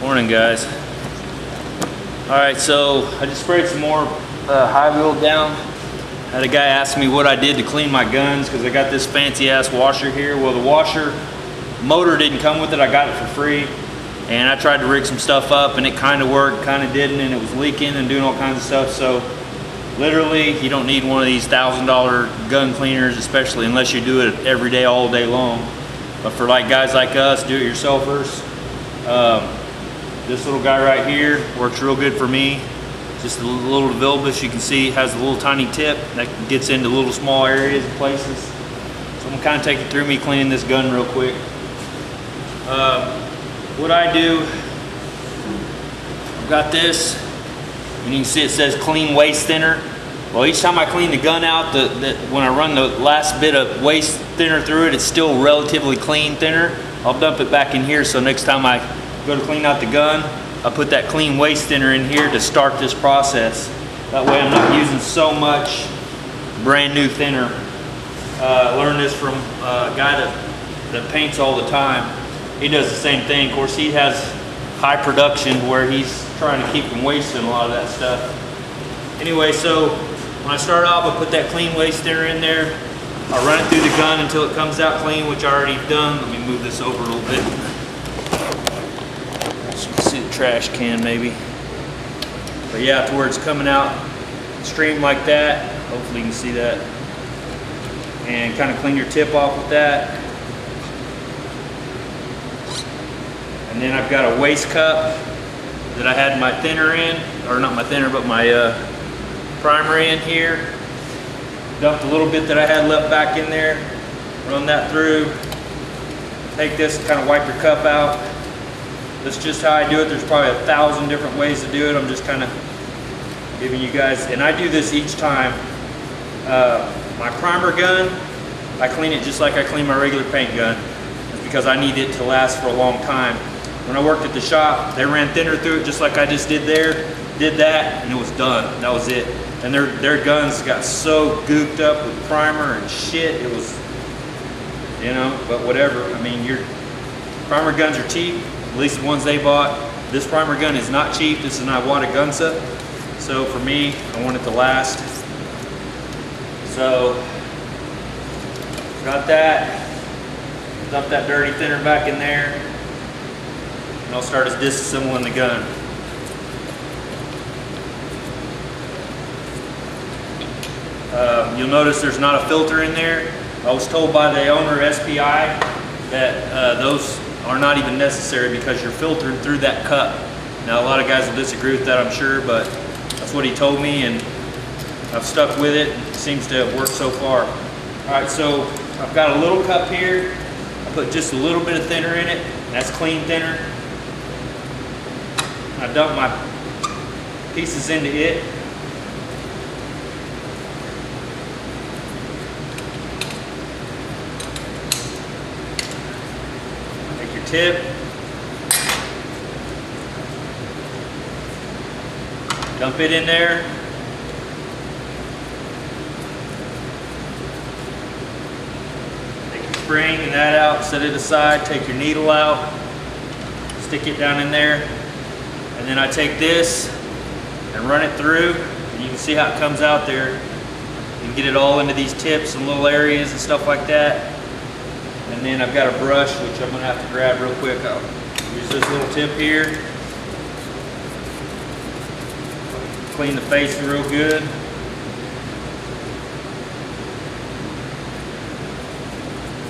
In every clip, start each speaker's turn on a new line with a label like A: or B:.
A: Morning, guys. Alright, so I just sprayed some more high wheel down. Had a guy ask me what I did to clean my guns because I got this fancy ass washer here. Well, the washer motor didn't come with it. I got it for free, and I tried to rig some stuff up and it kind of worked, kind of didn't, and it was leaking and doing all kinds of stuff. So literally you don't need one of these $1,000 gun cleaners, especially unless you do it every day, all day long. But for like guys like us, do-it-yourselfers, this little guy right here works real good for me. Just a little Vilbus, you can see, has a little tiny tip that gets into little small areas and places. So I'm gonna kind of take you through me cleaning this gun real quick. What I do, I've got this, and you can see it says clean waste thinner. Well, each time I clean the gun out, when I run the last bit of waste thinner through it, it's still relatively clean thinner. I'll dump it back in here, so next time I go to clean out the gun, I put that clean waste thinner in here to start this process. That way I'm not using so much brand new thinner. I learned this from a guy that paints all the time. He does the same thing. Of course, he has high production where he's trying to keep from wasting a lot of that stuff. Anyway, so when I start off, I put that clean waste thinner in there. I run it through the gun until it comes out clean, which I already done. Let me move this over a little bit. So you can see the trash can maybe. But yeah, afterwards coming out stream like that. Hopefully you can see that. And kind of clean your tip off with that. And then I've got a waste cup that I had my thinner in, or not my thinner, but my primer in here. Dumped a little bit that I had left back in there. Run that through. Take this and kind of wipe your cup out. That's just how I do it. There's probably 1,000 different ways to do it. I'm just kind of giving you guys, and I do this each time. My primer gun, I clean it just like I clean my regular paint gun. It's because I need it to last for a long time. When I worked at the shop, they ran thinner through it just like I just did there. Did that, and it was done. That was it. And their guns got so gooked up with primer and shit. It was, you know, but whatever. I mean, your primer guns are cheap. At least the ones they bought. This primer gun is not cheap. This is an Iwata Gunsa. So for me, I want it to last. So, got that. Dump that dirty thinner back in there. And I'll start disassembling the gun. You'll notice there's not a filter in there. I was told by the owner, SPI, that those are not even necessary because you're filtering through that cup. Now a lot of guys will disagree with that, I'm sure, but that's what he told me, and I've stuck with it. It seems to have worked so far. All right, so I've got a little cup here. I put just a little bit of thinner in it. That's clean thinner. I dump my pieces into it. Take your tip. Dump it in there. Take your spring and that out, set it aside, take your needle out, stick it down in there. And then I take this and run it through, and you can see how it comes out there. You can get it all into these tips and little areas and stuff like that. And then I've got a brush, which I'm gonna have to grab real quick. I'll use this little tip here. Clean the face real good.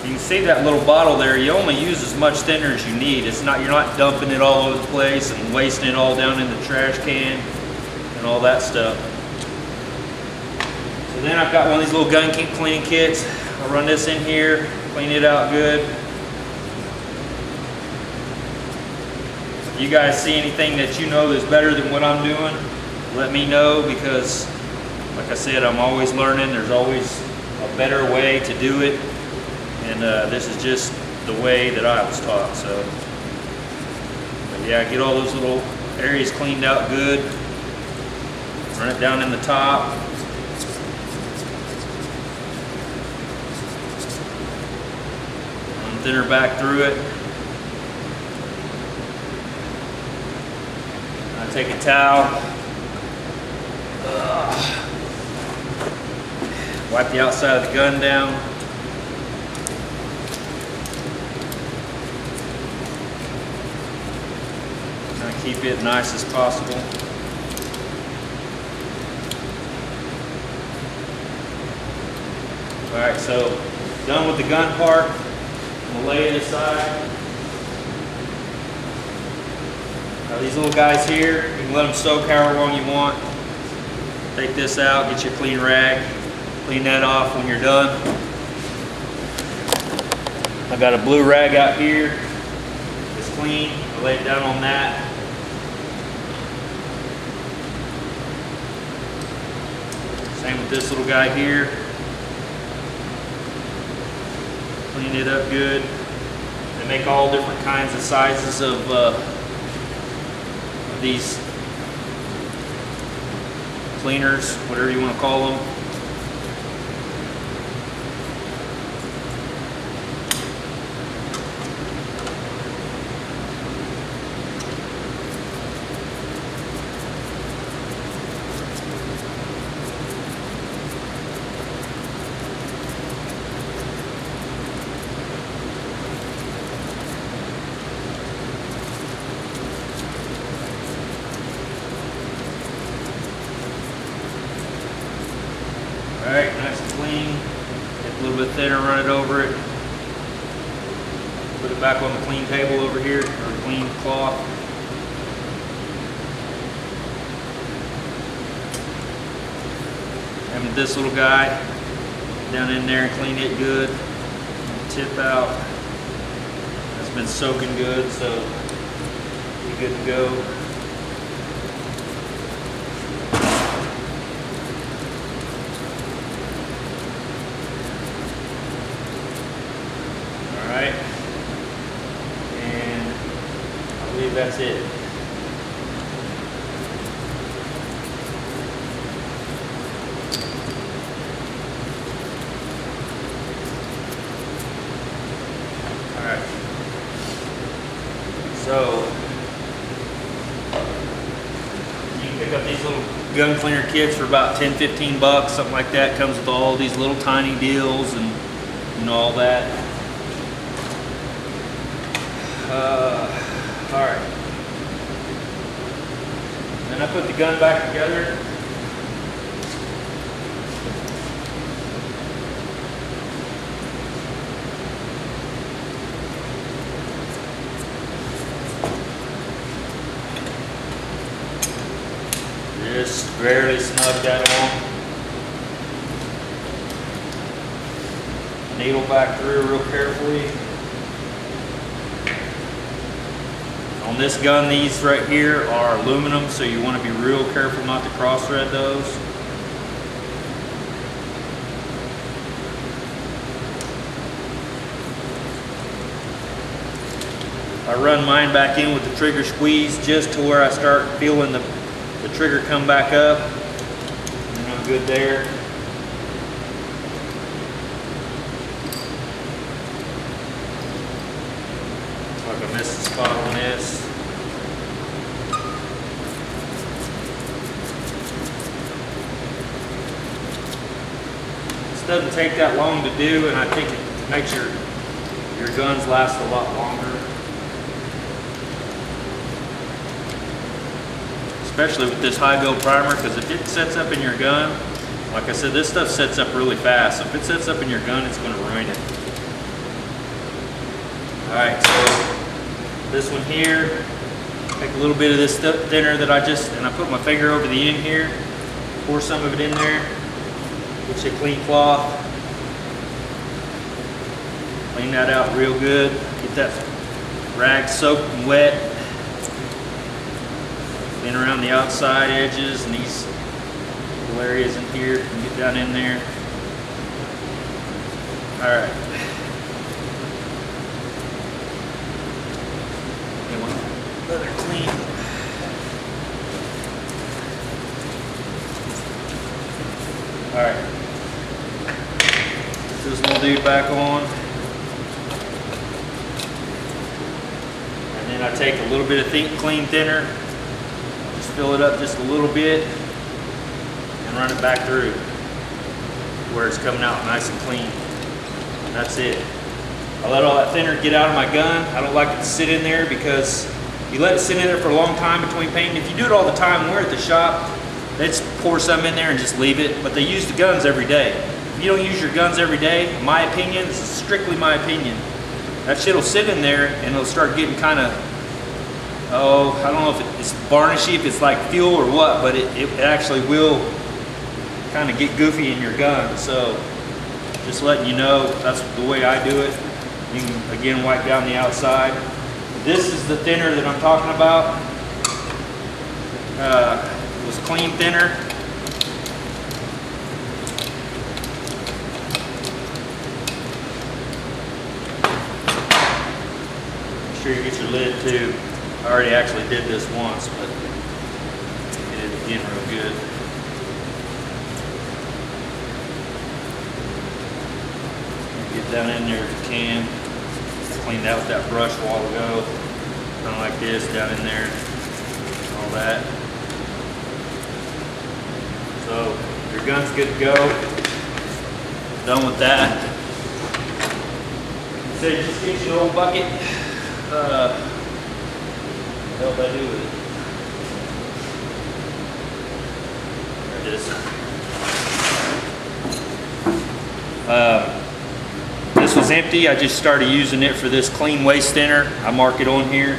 A: You can see that little bottle there, you only use as much thinner as you need. It's not, you're not dumping it all over the place and wasting it all down in the trash can and all that stuff. So then I've got one of these little gun cleaning kits. I'll run this in here, clean it out good. If you guys see anything that you know that's better than what I'm doing, let me know, because like I said, I'm always learning. There's always a better way to do it. And this is just the way that I was taught. So, but yeah, get all those little areas cleaned out good. Run it down in the top. Run thinner back through it. take a towel, wipe the outside of the gun down. Kind of keep it nice as possible. Alright, so done with the gun part. I'm gonna lay it aside. Now these little guys here, you can let them soak however long you want. Take this out, get you a clean rag, clean that off when you're done. I got a blue rag out here. It's clean. I lay it down on that. Same with this little guy here. Clean it up good. They make all different kinds of sizes of these cleaners, whatever you want to call them. Alright, nice and clean. Get a little bit thinner, run it over it. Put it back on the clean table over here, or clean cloth. And with this little guy, down in there and clean it good. Tip out. It's been soaking good, so you're good to go. Alright, and I believe that's it. Alright, so you can pick up these little gun cleaner kits for about 10-15 bucks, something like that. Comes with all these little tiny deals and all that. Alright. Then I put the gun back together. Just barely snug that on. Needle back through real carefully. On this gun, these right here are aluminum, so you want to be real careful not to cross thread those. I run mine back in with the trigger squeeze just to where I start feeling the trigger come back up. And I'm good there. Like I missed the spot on this. This doesn't take that long to do, and I think it makes your guns last a lot longer. Especially with this high build primer, because if it sets up in your gun, like I said, this stuff sets up really fast. So if it sets up in your gun, it's going to ruin it. Alright, so this one here, take a little bit of this thinner that and I put my finger over the end here, pour some of it in there, get you a clean cloth, clean that out real good, get that rag soaked and wet. In around the outside edges and these little areas in here, and get down in there. Alright. Let her clean. Alright. Put this little dude back on. And then I take a little bit of clean thinner. fill it up just a little bit and run it back through where it's coming out nice and clean. And that's it. I let all that thinner get out of my gun. I don't like it to sit in there because you let it sit in there for a long time between painting. If you do it all the time, we're at the shop, they just pour some in there and just leave it, but they use the guns every day. If you don't use your guns every day, in my opinion, this is strictly my opinion, that shit will sit in there and it'll start getting kind of, I don't know if it's varnishy, if it's like fuel or what, but it actually will kind of get goofy in your gun. So just letting you know, that's the way I do it. You can again wipe down the outside. This is the thinner that I'm talking about. It was clean thinner. Make sure you get your lid too. I already actually did this once, but get it again real good. Get down in there if you can. Cleaned out with that brush a while ago. Kind of like this, down in there. All that. So your gun's good to go. Done with that. So just get your old bucket. What the hell did I do with it? There it is. This was empty. I just started using it for this clean waste thinner. I mark it on here.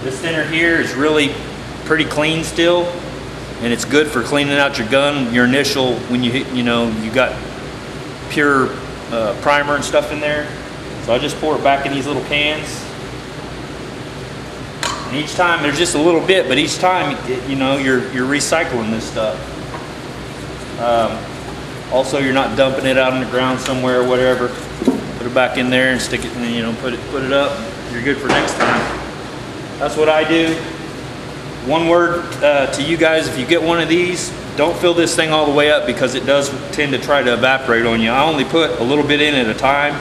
A: This thinner here is really pretty clean still, and it's good for cleaning out your gun, your initial, when you hit, you got pure primer and stuff in there. So I just pour it back in these little cans. And each time there's just a little bit, but each time, you're recycling this stuff. Also, you're not dumping it out on the ground somewhere or whatever. Put it back in there and stick it, and put it up. You're good for next time. That's what I do. One word to you guys: if you get one of these, don't fill this thing all the way up because it does tend to try to evaporate on you. I only put a little bit in at a time.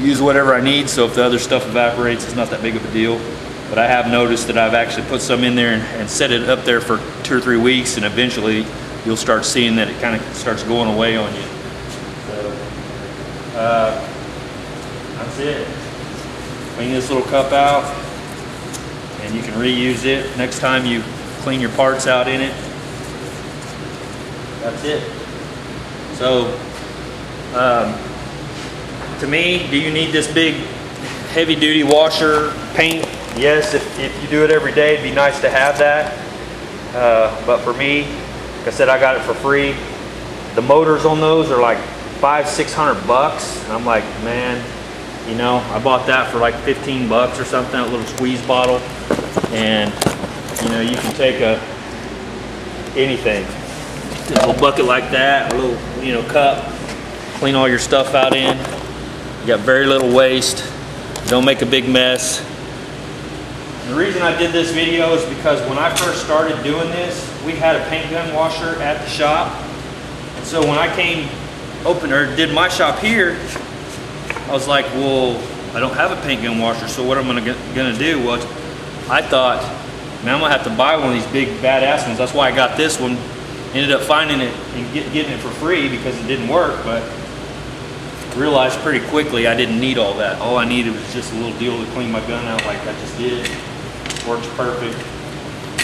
A: Use whatever I need. So if the other stuff evaporates, it's not that big of a deal. But I have noticed that I've actually put some in there and set it up there for 2 or 3 weeks, and eventually you'll start seeing that it kind of starts going away on you. So that's it. Clean this little cup out, and you can reuse it next time you clean your parts out in it. That's it. So to me, do you need this big heavy duty washer paint? Yes, if you do it every day, it'd be nice to have that. But for me, like I said, I got it for free. The motors on those are like $500-600 bucks, and I'm like, man, I bought that for like 15 bucks or something, that little squeeze bottle. And you can take anything, a little bucket like that, a little cup, clean all your stuff out in. You got very little waste. Don't make a big mess. The reason I did this video is because when I first started doing this, we had a paint gun washer at the shop. And so when I did my shop here, I was like, well, I don't have a paint gun washer, so what am I gonna do? Well, I thought, man, I'm gonna have to buy one of these big badass ones. That's why I got this one. Ended up finding it and getting it for free because it didn't work, but realized pretty quickly I didn't need all that. All I needed was just a little deal to clean my gun out like I just did. Works perfect.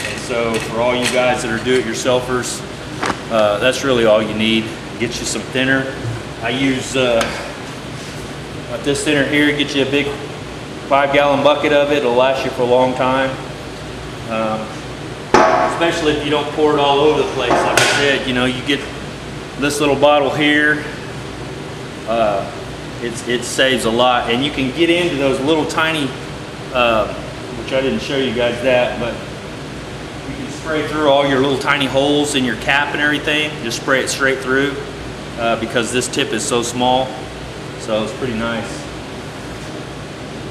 A: And so for all you guys that are do-it-yourselfers, that's really all you need. Get you some thinner. I use like this thinner here. Get you a big 5-gallon bucket of it. It'll last you for a long time. Especially if you don't pour it all over the place. Like I said, you get this little bottle here. It saves a lot, and you can get into those little tiny, which I didn't show you guys that, but you can spray through all your little tiny holes in your cap and everything. Just spray it straight through because this tip is so small, so it's pretty nice.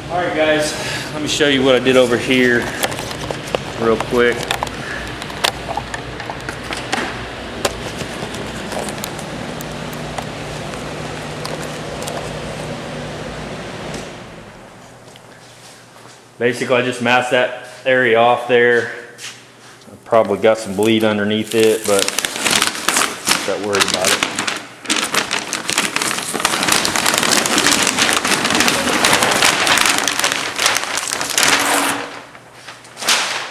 A: All right, guys, let me show you what I did over here real quick. Basically, I just masked that area off there Probably got some bleed underneath it, but I'm not worried about it.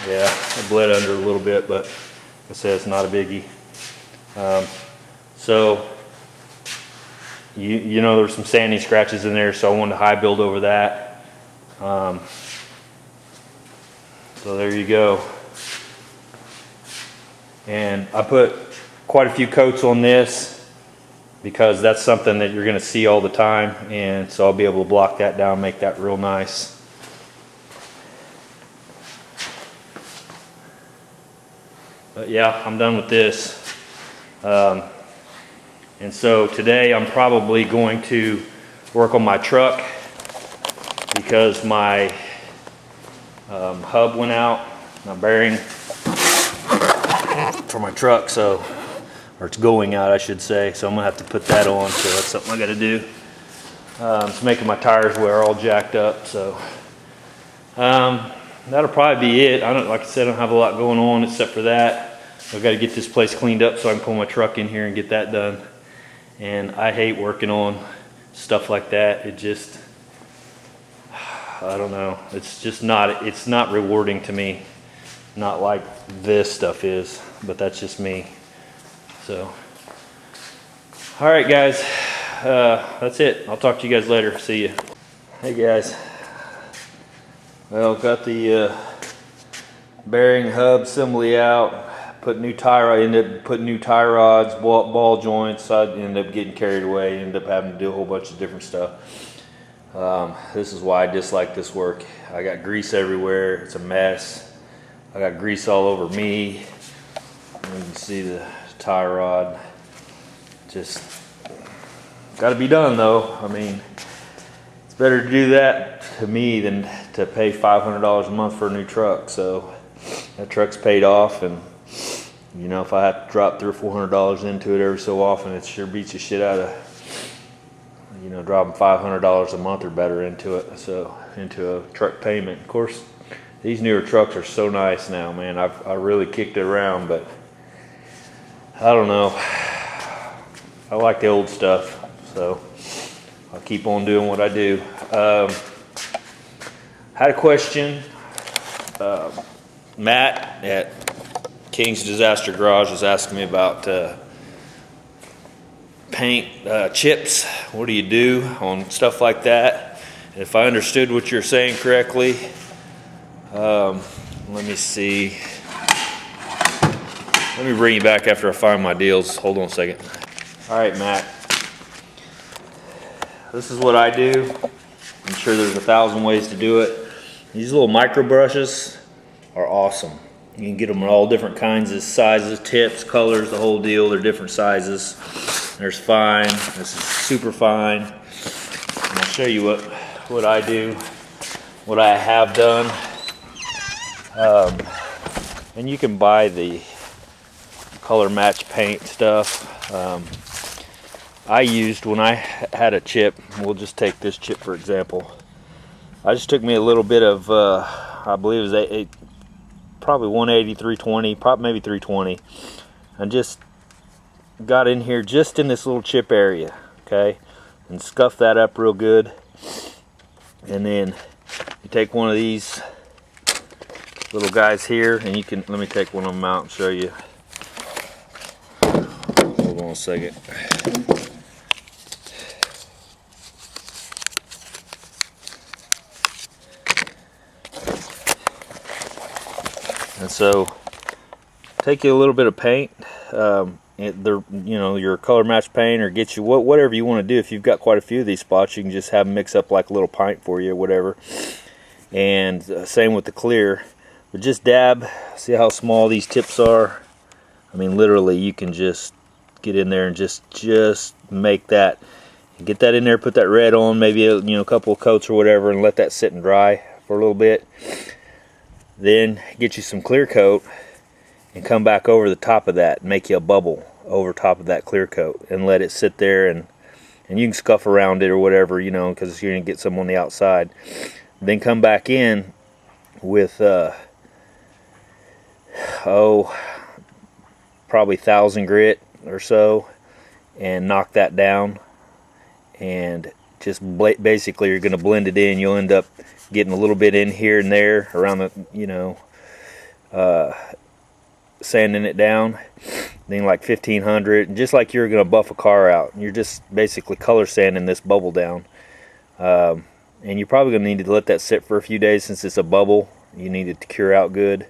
A: Yeah, it bled under a little bit, but like I said, it's not a biggie. So you know, there's some sanding scratches in there, so I wanted to high build over that. So there you go. And I put quite a few coats on this because that's something that you're going to see all the time, and so I'll be able to block that down, make that real nice. But yeah, I'm done with this. And so today I'm probably going to work on my truck because my hub went out, my bearing for my truck, so, or it's going out I should say, so I'm gonna have to put that on, so that's something I gotta do. It's making my tires wear all jacked up, so that'll probably be it. Like I said, I don't have a lot going on except for that. I've got to get this place cleaned up so I can pull my truck in here and get that done. And I hate working on stuff like that. It just, I don't know. It's just not, it's not rewarding to me. Not like this stuff is, but that's just me. So, all right guys, that's it. I'll talk to you guys later. See you. Hey guys. Well, got the bearing hub assembly out. Put new tire. I ended up putting new tie rods, ball joints. I ended up getting carried away. Ended up having to do a whole bunch of different stuff. This is why I dislike this work. I got grease everywhere. It's a mess. I got grease all over me. You can see the tie rod. Just got to be done though. I mean, it's better to do that to me than to pay $500 a month for a new truck. So that truck's paid off, and you know, if I have to drop $300 or $400 into it every so often, it sure beats the shit out of, you know, dropping $500 a month or better into it. So into a truck payment. Of course, these newer trucks are so nice now, man. I really kicked it around, but I don't know. I like the old stuff, so I'll keep on doing what I do. Had a question. Matt at King's Disaster Garage was asking me about paint chips. What do you do on stuff like that? And if I understood what you're saying correctly, let me see. Let me bring you back after I find my deals. Hold on a second. All right, Matt. This is what I do. I'm sure there's 1,000 ways to do it. These little micro brushes are awesome. You can get them in all different kinds of sizes, tips, colors, the whole deal. They're different sizes. There's fine. This is super fine. And I'll show you what I do, what I have done. And you can buy the color match paint stuff. I used, when I had a chip, we'll just take this chip for example. I just took me a little bit of, I believe it was probably 180, 320, probably maybe 320, and just got in here just in this little chip area, okay, and scuff that up real good. And then you take one of these little guys here, and you can, let me take one of them out and show you. Hold on a second. And so, take you a little bit of paint, you know, your color match paint, or get you whatever you want to do. If you've got quite a few of these spots, you can just have them mix up like a little pint for you or whatever. And same with the clear. But just dab. See how small these tips are? I mean, literally, you can just get in there and just make that. Get that in there, put that red on, maybe a couple of coats or whatever, and let that sit and dry for a little bit. Then get you some clear coat and come back over the top of that and make you a bubble over top of that clear coat and let it sit there, and you can scuff around it or whatever, you know, because you're going to get some on the outside. Then come back in with, I probably 1,000 grit or so, and knock that down, and just basically you're going to blend it in. You'll end up getting a little bit in here and there around the, sanding it down, then like 1,500, just like you're going to buff a car out. You're just basically color sanding this bubble down, and you're probably going to need to let that sit for a few days since it's a bubble. You need it to cure out good,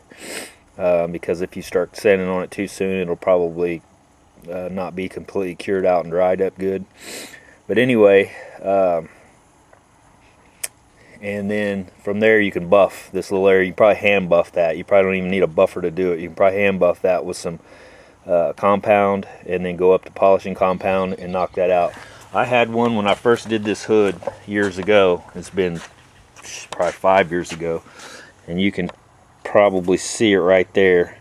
A: because if you start sanding on it too soon, it'll probably not be completely cured out and dried up good. But anyway, and then from there you can buff this little area. You probably hand buff that. You probably don't even need a buffer to do it. You can probably hand buff that with some compound, and then go up to polishing compound and knock that out. I had one when I first did this hood years ago. It's been probably 5 years ago, and you can probably see it right there.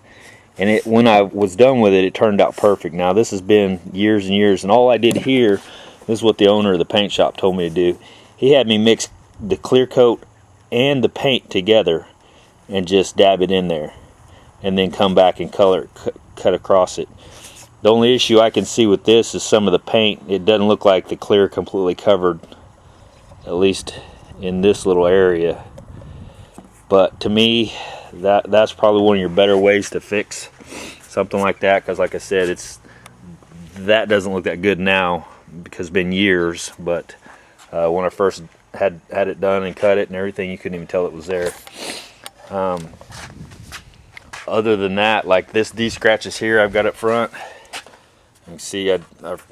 A: And when I was done with it, it turned out perfect. Now this has been years and years, and all I did here, this is what the owner of the paint shop told me to do. He had me mix the clear coat and the paint together and just dab it in there, and then come back and cut across it. The only issue I can see with this is some of the paint. It doesn't look like the clear completely covered, at least in this little area. But to me, that's probably one of your better ways to fix something like that, because like I said, that doesn't look that good now because it's been years. But when I first had it done and cut it and everything, you couldn't even tell it was there. Other than that, like these scratches here I've got up front, you can see I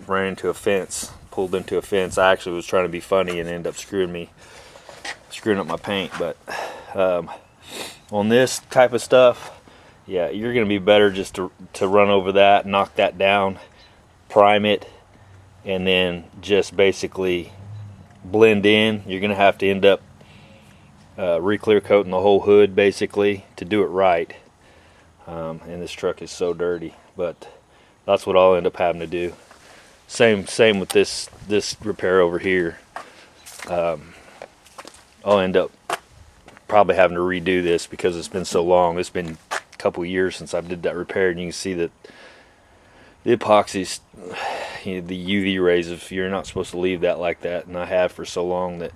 A: ran into a fence, pulled into a fence. I actually was trying to be funny and ended up screwing up my paint. But on this type of stuff, yeah, you're going to be better just to run over that, knock that down, prime it, and then just basically blend in. You're going to have to end up re-clear coating the whole hood basically to do it right. And this truck is so dirty, but that's what I'll end up having to do. Same with this repair over here. I'll end up probably having to redo this because it's been so long. It's been a couple years since I did that repair, and you can see that the epoxy's, the UV rays, if you're not supposed to leave that like that, and I have for so long, that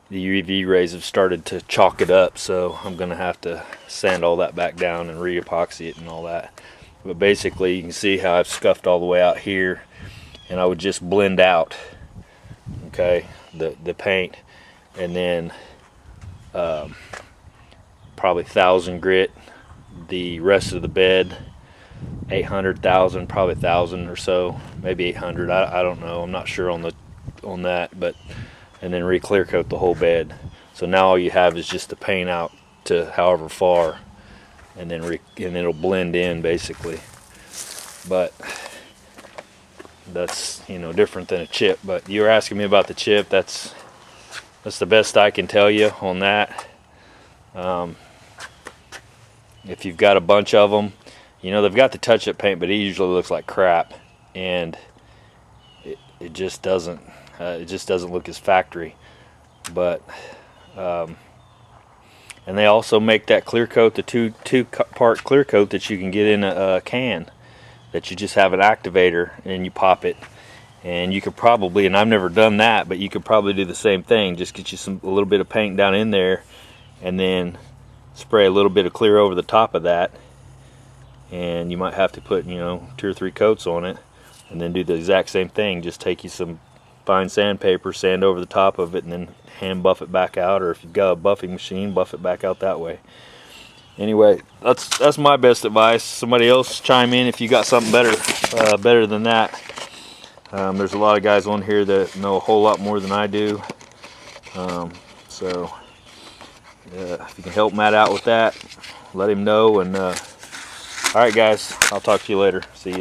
A: the UV rays have started to chalk it up. So I'm gonna have to sand all that back down and re-epoxy it and all that. But basically you can see how I've scuffed all the way out here, and I would just blend out, okay, the paint, and then probably 1,000 grit the rest of the bed, 800,000, probably 1,000 or so, maybe 800. I don't know. I'm not sure on that, but and then re-clear coat the whole bed. So now all you have is just the paint out to however far, and then it'll blend in basically. But that's different than a chip. But you were asking me about the chip. That's the best I can tell you on that. If you've got a bunch of them, they've got the touch-up paint, but it usually looks like crap, and it just doesn't. It just doesn't look as factory. But and they also make that clear coat, the two-part clear coat that you can get in a can, that you just have an activator and you pop it. And you could probably, and I've never done that, but you could probably do the same thing. Just get you a little bit of paint down in there, and then spray a little bit of clear over the top of that. And you might have to put 2 or 3 coats on it, and then do the exact same thing. Just take you some fine sandpaper, sand over the top of it, and then hand buff it back out, or if you've got a buffing machine, buff it back out that way. Anyway, that's my best advice. Somebody else chime in if you got something better than that. There's a lot of guys on here that know a whole lot more than I do. So if you can help Matt out with that, let him know. And all right guys, I'll talk to you later. See you.